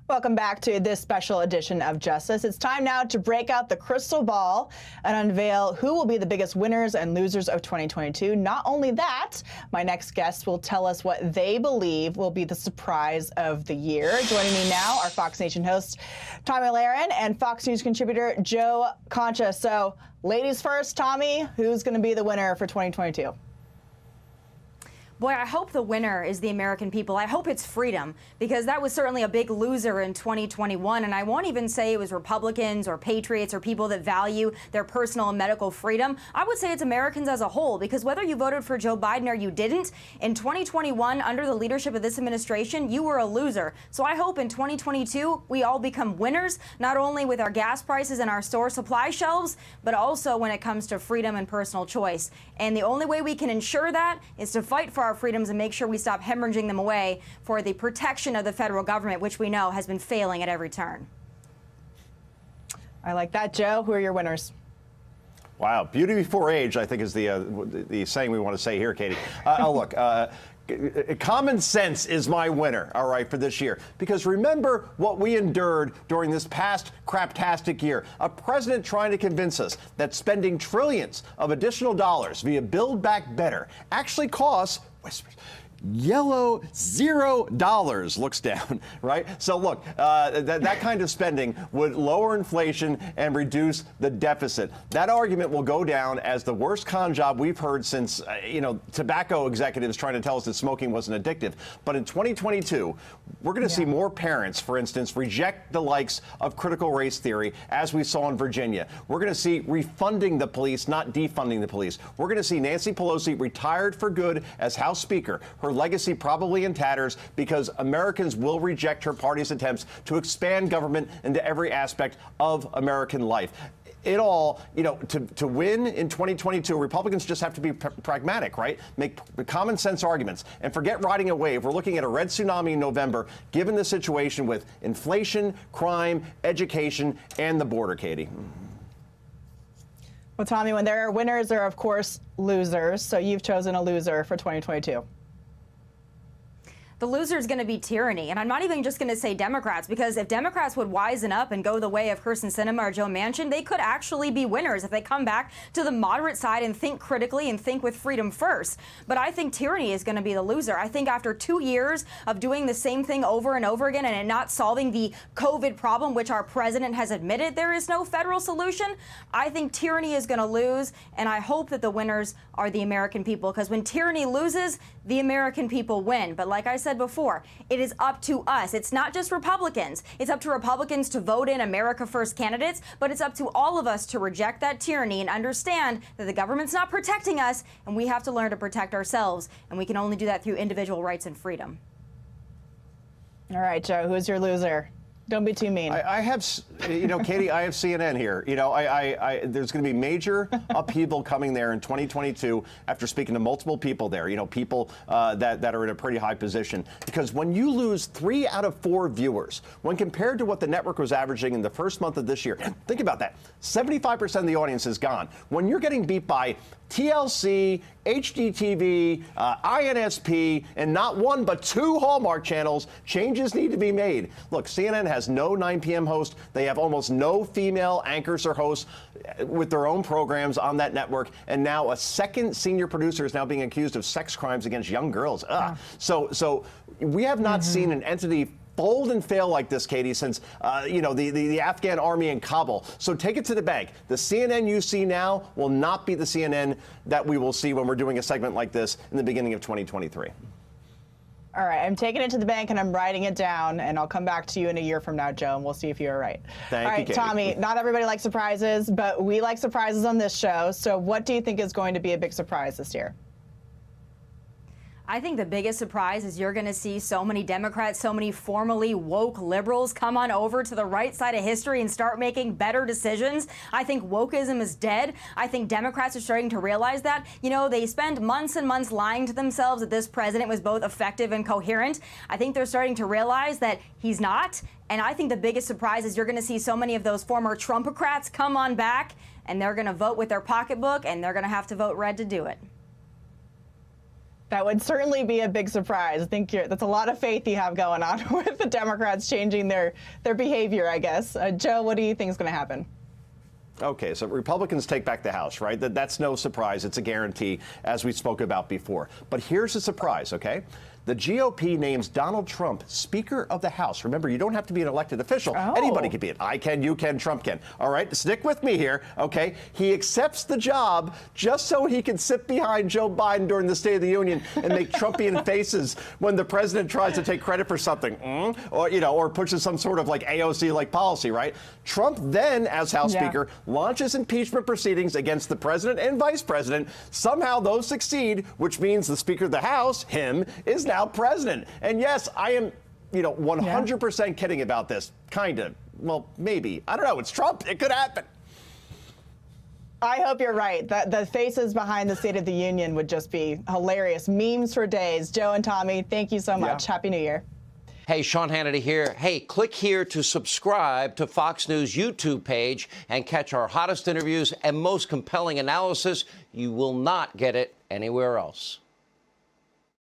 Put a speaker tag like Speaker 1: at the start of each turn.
Speaker 1: Welcome back to this special edition of Justice. It's time now to break out the crystal ball and unveil who will be the biggest winners and losers of 2022. Not only that, my next guest will tell us what they believe will be the surprise of the year. Joining me now are Fox Nation host Tomi Lahren and Fox News contributor Joe Concha. So, ladies first, Tomi, who's going to be the winner for 2022?
Speaker 2: Boy, I hope the winner is the American people. I hope it's freedom, because that was certainly a big loser in 2021. And I won't even say it was Republicans or patriots or people that value their personal and medical freedom. I would say it's Americans as a whole, because whether you voted for Joe Biden or you didn't, in 2021, under the leadership of this administration, you were a loser. So I hope in 2022, we all become winners, not only with our gas prices and our store supply shelves, but also when it comes to freedom and personal choice. And the only way we can ensure that is to fight for our freedoms and make sure we stop hemorrhaging them away for the protection of the federal government, which we know has been failing at every turn.
Speaker 1: I like that. Joe, who are your winners?
Speaker 3: Wow, beauty before age, I think is the saying we want to say here, Katie. Look, common sense is my winner, all right, for this year. Because remember what we endured during this past craptastic year. A president trying to convince us that spending trillions of additional dollars via Build Back Better actually costs, whispers, yellow $0 looks down, right? So look, that kind of spending would lower inflation and reduce the deficit. That argument will go down as the worst con job we've heard since, tobacco executives trying to tell us that smoking wasn't addictive. But in 2022, we're going to see more parents, for instance, reject the likes of critical race theory, as we saw in Virginia. We're going to see refunding the police, not defunding the police. We're going to see Nancy Pelosi retired for good as House Speaker. Her legacy probably in tatters, because Americans will reject her party's attempts to expand government into every aspect of American life. It all, to win in 2022, Republicans just have to be pragmatic, right? Make common sense arguments and forget riding a wave. We're looking at a red tsunami in November, given the situation with inflation, crime, education, and the border, Katie.
Speaker 1: Well, Tomi, when there are winners, there are, of course, losers. So you've chosen a loser for 2022.
Speaker 2: The loser is going to be tyranny. And I'm not even just going to say Democrats, because if Democrats would wisen up and go the way of Kyrsten Sinema or Joe Manchin, they could actually be winners if they come back to the moderate side and think critically and think with freedom first. But I think tyranny is going to be the loser. I think after 2 years of doing the same thing over and over again and not solving the COVID problem, which our president has admitted there is no federal solution, I think tyranny is going to lose. And I hope that the winners are the American people, because when tyranny loses, the American people win. But like I said before, it is up to us. It's not just Republicans. It's up to Republicans to vote in America First candidates, but it's up to all of us to reject that tyranny and understand that the government's not protecting us, and we have to learn to protect ourselves. And we can only do that through individual rights and freedom.
Speaker 1: All right, Joe, who's your loser? Don't be too mean.
Speaker 3: I have, Katie, I have CNN here. There's going to be major upheaval coming there in 2022 after speaking to multiple people there, people that are in a pretty high position. Because when you lose 3 out of 4 viewers, when compared to what the network was averaging in the first month of this year, think about that. 75% of the audience is gone. When you're getting beat by TLC, HDTV, INSP, and not 1 but 2 Hallmark channels, changes need to be made. Look, CNN has no 9 p.m. host. They have almost no female anchors or hosts with their own programs on that network. And now a second senior producer is now being accused of sex crimes against young girls. Yeah. So we have not seen an entity fold and fail like this, Katie, since, the Afghan army in Kabul. So take it to the bank. The CNN you see now will not be the CNN that we will see when we're doing a segment like this in the beginning of 2023.
Speaker 1: All right, I'm taking it to the bank and I'm writing it down, and I'll come back to you in a year from now, Joe, and we'll see if you're right.
Speaker 3: Thank you, Katie.
Speaker 1: Tomi, not everybody likes surprises, but we like surprises on this show. So what do you think is going to be a big surprise this year?
Speaker 2: I think the biggest surprise is you're going to see so many Democrats, so many formerly woke liberals come on over to the right side of history and start making better decisions. I think wokeism is dead. I think Democrats are starting to realize that. They spend months and months lying to themselves that this president was both effective and coherent. I think they're starting to realize that he's not. And I think the biggest surprise is you're going to see so many of those former Trumpocrats come on back, and they're going to vote with their pocketbook, and they're going to have to vote red to do it.
Speaker 1: That would certainly be a big surprise. I think that's a lot of faith you have going on with the Democrats changing their behavior, I guess. Joe, what do you think is going to happen?
Speaker 3: Okay, so Republicans take back the House, right? That's no surprise. It's a guarantee, as we spoke about before. But here's a surprise, okay? The GOP names Donald Trump Speaker of the House. Remember, you don't have to be an elected official.
Speaker 1: Oh.
Speaker 3: Anybody can be it. I can, you can, Trump can. All right, stick with me here, okay? He accepts the job just so he can sit behind Joe Biden during the State of the Union and make Trumpian faces when the president tries to take credit for something, or pushes some sort of like AOC-like policy, right? Trump then, as House Speaker, launches impeachment proceedings against the president and vice president. Somehow those succeed, which means the Speaker of the House, him, is now president. And yes, I am, 100% kidding about this. Kind of. Well, maybe. I don't know. It's Trump. It could happen.
Speaker 1: I hope you're right. The faces behind the State of the Union would just be hilarious. Memes for days. Joe and Tommy, thank you so much.
Speaker 3: Yeah.
Speaker 1: Happy New Year.
Speaker 4: Hey, Sean Hannity here. Hey, click here to subscribe to Fox News YouTube page and catch our hottest interviews and most compelling analysis. You will not get it anywhere else.